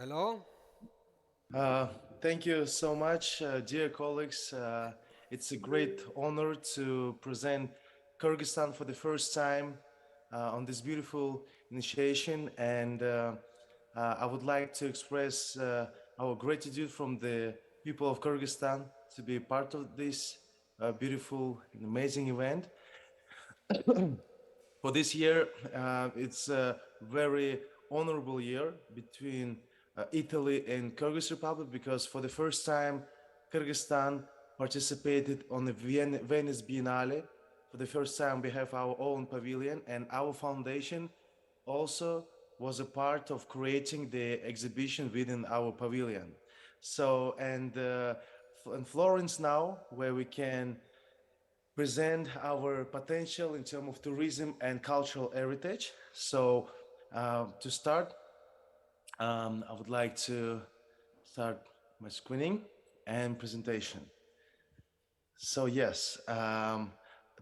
Hello? Uh, Thank you so much, dear colleagues. It's a great honor to present Kyrgyzstan for the first time on this beautiful initiation, and I would like to express our gratitude from the people of Kyrgyzstan to be part of this beautiful and amazing event. For this year, it's a very honorable year between Italy and Kyrgyz Republic because for the first time, Kyrgyzstan participated on the Venice Biennale. For the first time, we have our own pavilion, and our foundation also was a part of creating the exhibition within our pavilion. So, in Florence now, where we can present our potential in terms of tourism and cultural heritage. So, to start, I would like to start my screening and presentation. So, yes,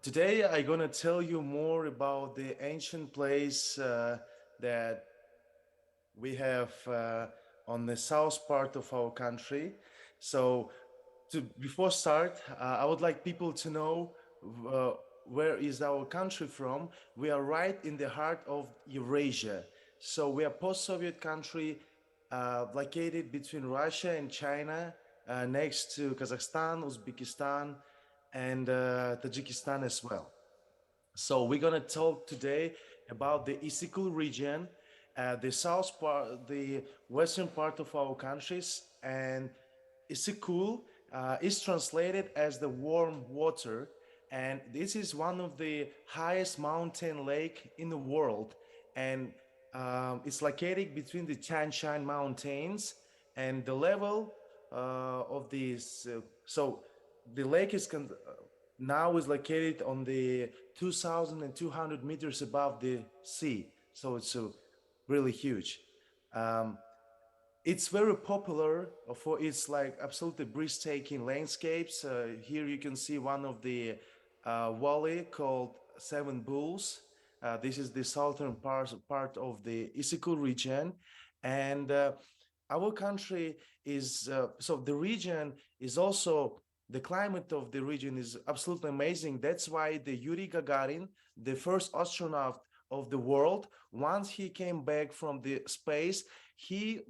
today I'm gonna tell you more about the ancient place that we have on the south part of our country. So, before start, I would like people to know uh, where is our country from. We are right in the heart of Eurasia. So we are post-Soviet country located between Russia and China, next to Kazakhstan, Uzbekistan, and Tajikistan as well. So we're gonna talk today about the Isikul region, the south part, the western part of our countries, and Isikul is translated as the warm water, and this is one of the highest mountain lake in the world, and it's located between the Tian Shan Mountains, and the level of this. So the lake is now is located on the 2,200 meters above the sea, so it's really huge. Um, it's very popular for its like absolutely breathtaking landscapes. Here you can see one of the valley called Seven Bulls. This is the southern part of the Isikul region, and our country is so the region is also the climate of the region is absolutely amazing. That's why the Yuri Gagarin, the first astronaut of the world, once he came back from the space, he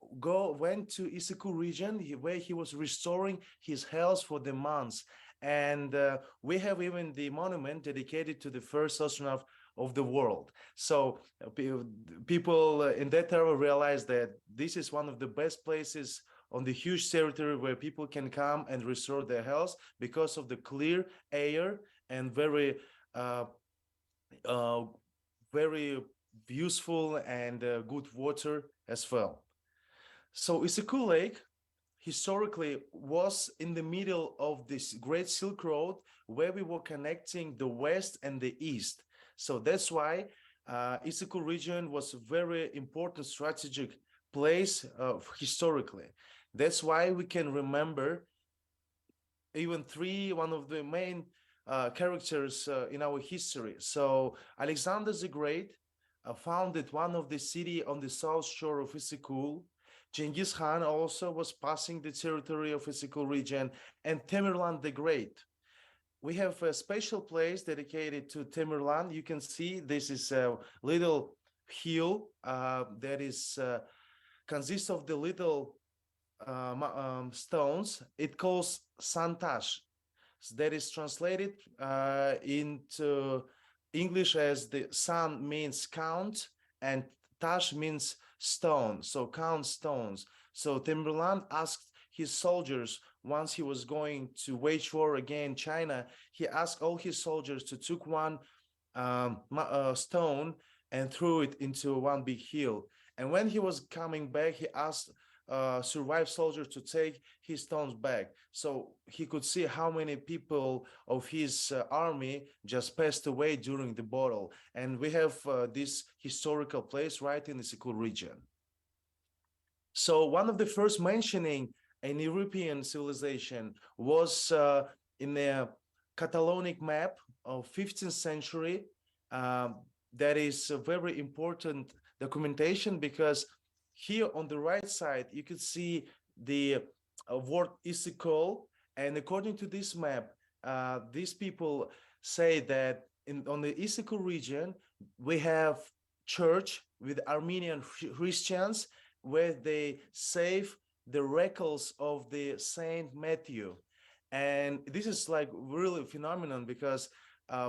went to Isiku region where he was restoring his health for the months. And we have even the monument dedicated to the first astronaut of the world. So people in that era realized that this is one of the best places on the huge territory where people can come and restore their health because of the clear air and uh, uh, very useful and good water as well. So Isiku Lake historically was in the middle of this great Silk Road where we were connecting the west and the east. So that's why Isiku region was a very important strategic place historically. That's why we can remember even one of the main characters in our history. So Alexander the Great founded one of the city on the south shore of Isikul. Genghis Khan also was passing the territory of Isikul region, and Tamerlan the Great. We have a special place dedicated to Tamerlan. You can see this is a little hill that is consists of the little stones. It calls Santash. That is translated into English as the san means count and tash means stone. So count stones. So Timberland asked his soldiers once he was going to wage war against China, he asked all his soldiers to took one stone and threw it into one big hill. And when he was coming back, he asked survived soldiers to take his stones back. So he could see how many people of his army just passed away during the battle. And we have this historical place right in the Sikul region. So one of the first mentioning an European civilization was in the Catalonic map of 15th century. Um, that is a very important documentation because Here on the right side, you could see the word Isikol. And according to this map, these people say that on the Isikol region, we have church with Armenian Christians where they save the records of the Saint Matthew. And this is like really phenomenon because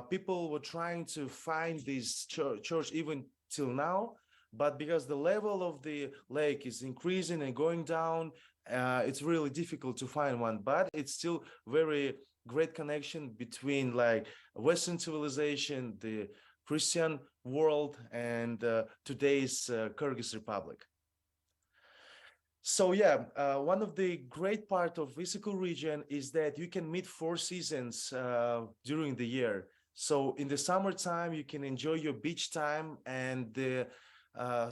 people were trying to find this church even till now, but because the level of the lake is increasing and going down, it's really difficult to find one. But it's still very great connection between like Western civilization, the Christian world, and today's Kyrgyz Republic. So yeah, one of the great part of Isikul region is that you can meet four seasons during the year. So in the summertime, you can enjoy your beach time, and the uh,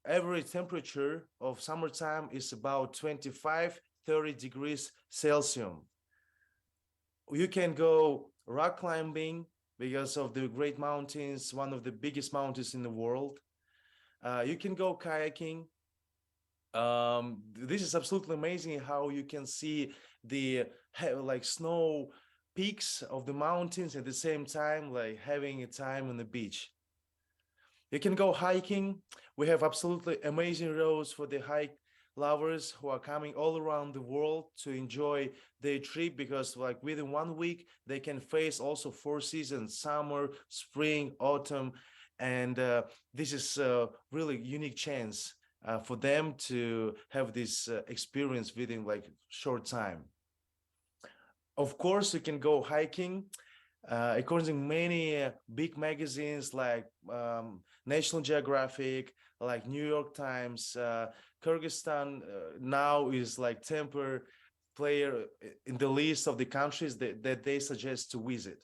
average temperature of summertime is about 25, 30 degrees Celsius. You can go rock climbing because of the great mountains, one of the biggest mountains in the world. You can go kayaking. This is absolutely amazing how you can see the like snow peaks of the mountains at the same time, like having a time on the beach. You can go hiking. We have absolutely amazing roads for the hike lovers who are coming all around the world to enjoy their trip, because like within 1 week they can face also four seasons: summer, spring, autumn. And this is a really unique chance for them to have this experience within like short time. Of course, you can go hiking. According to many big magazines like National Geographic, like New York Times, Kyrgyzstan now is like temper player in the list of the countries that they suggest to visit.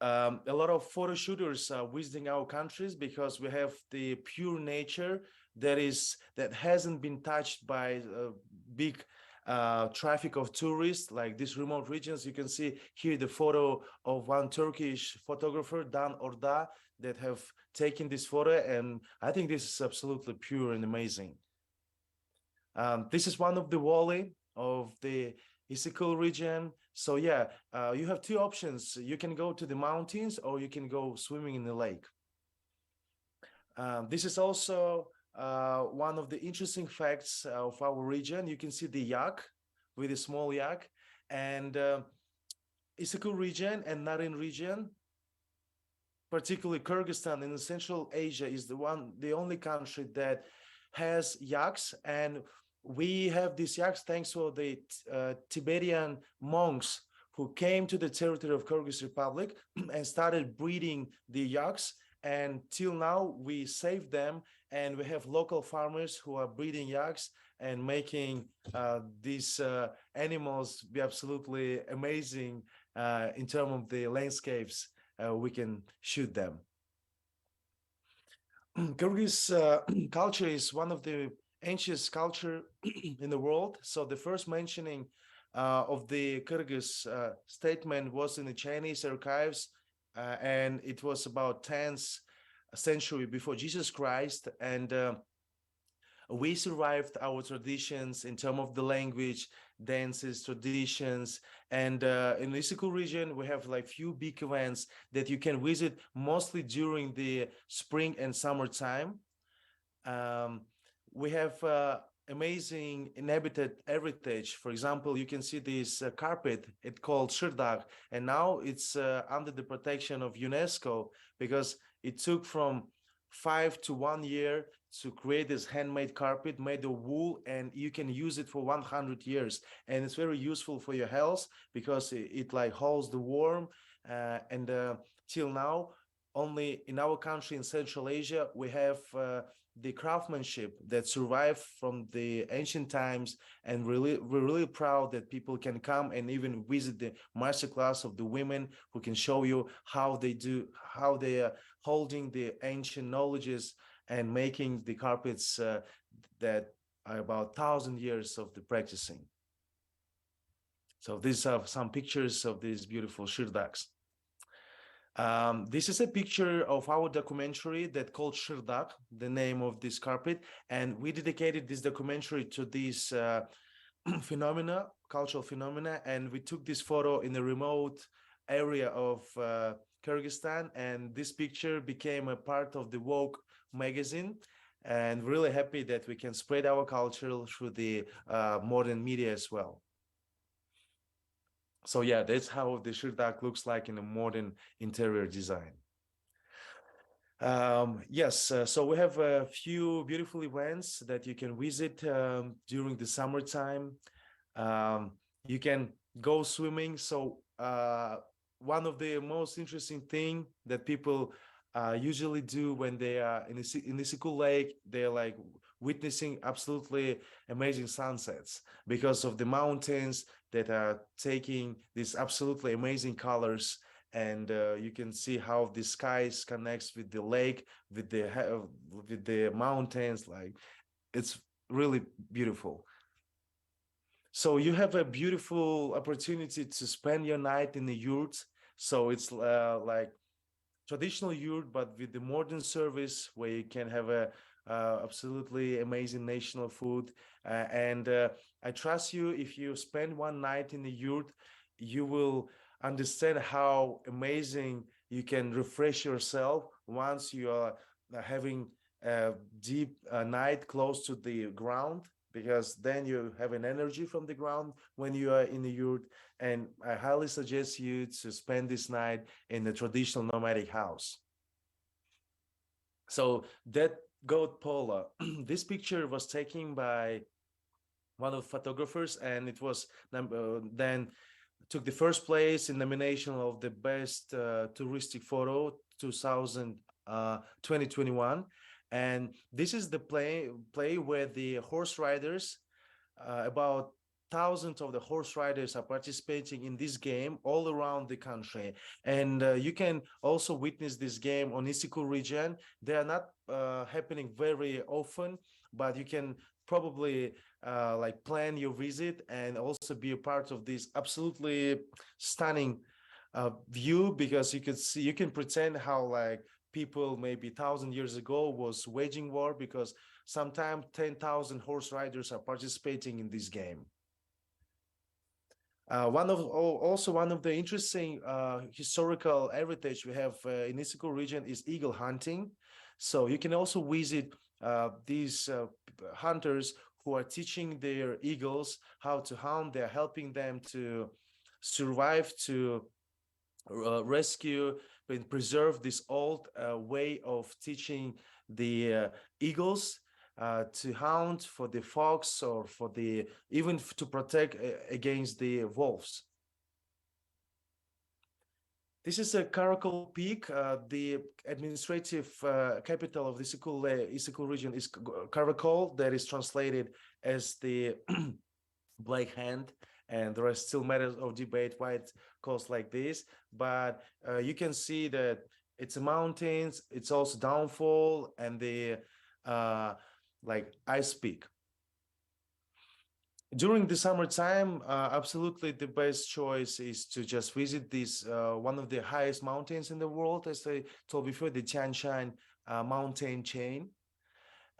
A lot of photo shooters are visiting our countries because we have the pure nature that hasn't been touched by big traffic of tourists like these remote regions. You can see here the photo of one Turkish photographer, Dan Orda, that have taken this photo, and I think this is absolutely pure and amazing. This is one of the valley of the Isikul region. So yeah, you have two options. You can go to the mountains or you can go swimming in the lake. This is also one of the interesting facts of our region. You can see the yak with a small yak, and Isikul region and Narin region, particularly Kyrgyzstan in Central Asia, is the only country that has yaks. And we have these yaks thanks to the Tibetan monks who came to the territory of Kyrgyz Republic and started breeding the yaks. And till now, we save them, and we have local farmers who are breeding yaks and making these animals be absolutely amazing in terms of the landscapes we can shoot them. Kyrgyz culture is one of the ancient culture in the world. So the first mentioning of the Kyrgyz statement was in the Chinese archives, and it was about 10th century before Jesus Christ. And we survived our traditions in terms of the language, dances, traditions. And in the Isikul region, we have like few big events that you can visit mostly during the spring and summertime. Um, we have amazing inhabited heritage. For example, you can see this carpet, it's called Shirdak, and now it's under the protection of UNESCO because it took from 5 to 1 year to create this handmade carpet made of wool, and you can use it for 100 years. And it's very useful for your health because it like holds the warm. And till now, only in our country in Central Asia, we have the craftsmanship that survived from the ancient times, and we're really proud that people can come and even visit the masterclass of the women who can show you how they are holding the ancient knowledges and making the carpets that are about 1,000 years of the practicing. So these are some pictures of these beautiful shirdaks. This is a picture of our documentary that called Shirdak, the name of this carpet, and we dedicated this documentary to this phenomena, cultural phenomena, and we took this photo in a remote area of Kyrgyzstan, and this picture became a part of the Vogue magazine. And really happy that we can spread our culture through the modern media as well. So yeah, that's how the Shirdak looks like in a modern interior design. Yes, so we have a few beautiful events that you can visit during the summertime. You can go swimming. So one of the most interesting thing that people usually do when they are in the Siku Lake, they're like witnessing absolutely amazing sunsets because of the mountains that are taking these absolutely amazing colors. And you can see how the skies connects with the lake, with the mountains. Like it's really beautiful. So you have a beautiful opportunity to spend your night in the yurt. So it's like traditional yurt, but with the modern service where you can have a absolutely amazing national food. And I trust you, if you spend one night in the yurt, you will understand how amazing you can refresh yourself once you are having a deep night close to the ground, because then you have an energy from the ground when you are in the yurt. And I highly suggest you to spend this night in a traditional nomadic house. So that goat pola, this picture was taken by one of the photographers, and it was then took the first place in nomination of the best touristic photo 2021. And this is the play where the horse riders, about thousands of the horse riders are participating in this game all around the country. And you can also witness this game on Isiku region. They are not happening very often, but you can probably like plan your visit and also be a part of this absolutely stunning view, because you can see, you can pretend how like people maybe 1,000 years ago was waging war, because sometimes 10,000 horse riders are participating in this game. Also one of the interesting historical heritage we have in Isico region is eagle hunting. So you can also visit these hunters who are teaching their eagles how to hunt. They're helping them to survive, to rescue and preserve this old way of teaching the eagles to hunt for the fox, or for the even to protect against the wolves. This is a Karakol Peak. The administrative capital of the Issyk region is Karakol, that is translated as the Black Hand, and there are still matters of debate why it's called like this. But you can see that it's mountains, it's also downfall, and the like ice peak. During the summertime, absolutely the best choice is to just visit this one of the highest mountains in the world, as I told before, the Tian Shan mountain chain.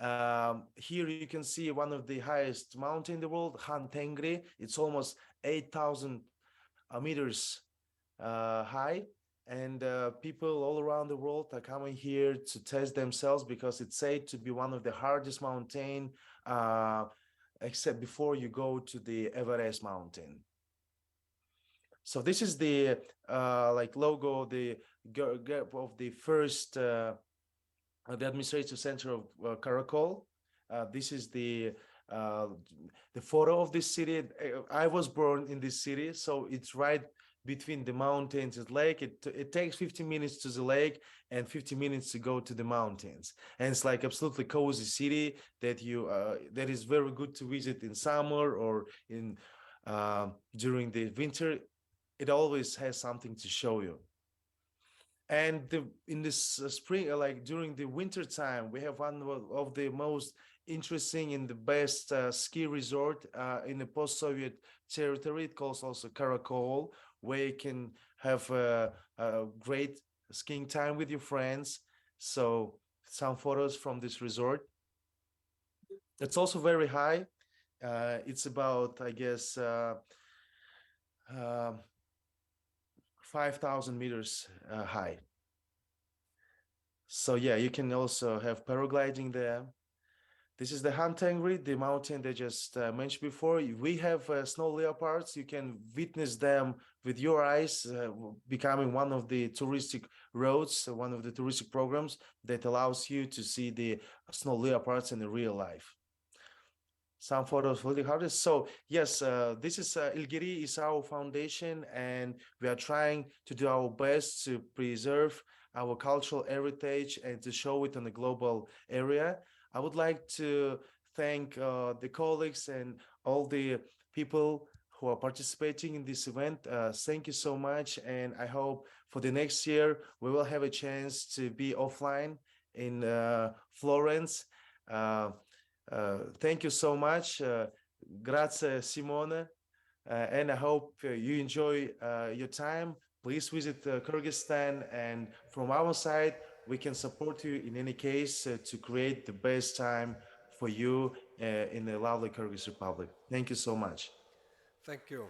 Here you can see one of the highest mountain in the world, Han Tengri. It's almost 8,000 meters high, and people all around the world are coming here to test themselves, because it's said to be one of the hardest mountain, except before you go to the Everest mountain. So this is the like logo, the of the first the administrative center of Karakol. This is uh, the photo of this city. I was born in this city, so it's right between the mountains and lake. It takes 15 minutes to the lake and 50 minutes to go to the mountains. And it's like absolutely cozy city that you that is very good to visit in summer or in during the winter. It always has something to show you. And in this spring, like during the winter time, we have one of the most interesting and the best ski resort in the post-Soviet territory. It calls also Karakol, where you can have a great skiing time with your friends. So some photos from this resort. It's also very high. It's about, I guess, uh, 5,000 meters high. So yeah, you can also have paragliding there. This is the Hantengri, the mountain they just mentioned before. We have snow leopards. You can witness them with your eyes, becoming one of the touristic roads, one of the touristic programs that allows you to see the snow leopards in the real life. Some photos for the artists. So yes, this is Ilgeri is our foundation, and we are trying to do our best to preserve our cultural heritage and to show it on a global area. I would like to thank the colleagues and all the people who are participating in this event. Thank you so much, and I hope for the next year we will have a chance to be offline in Florence. Uh, thank you so much. Grazie, Simone. And I hope you enjoy your time. Please visit Kyrgyzstan. And from our side, we can support you in any case to create the best time for you in the lovely Kyrgyz Republic. Thank you so much. Thank you.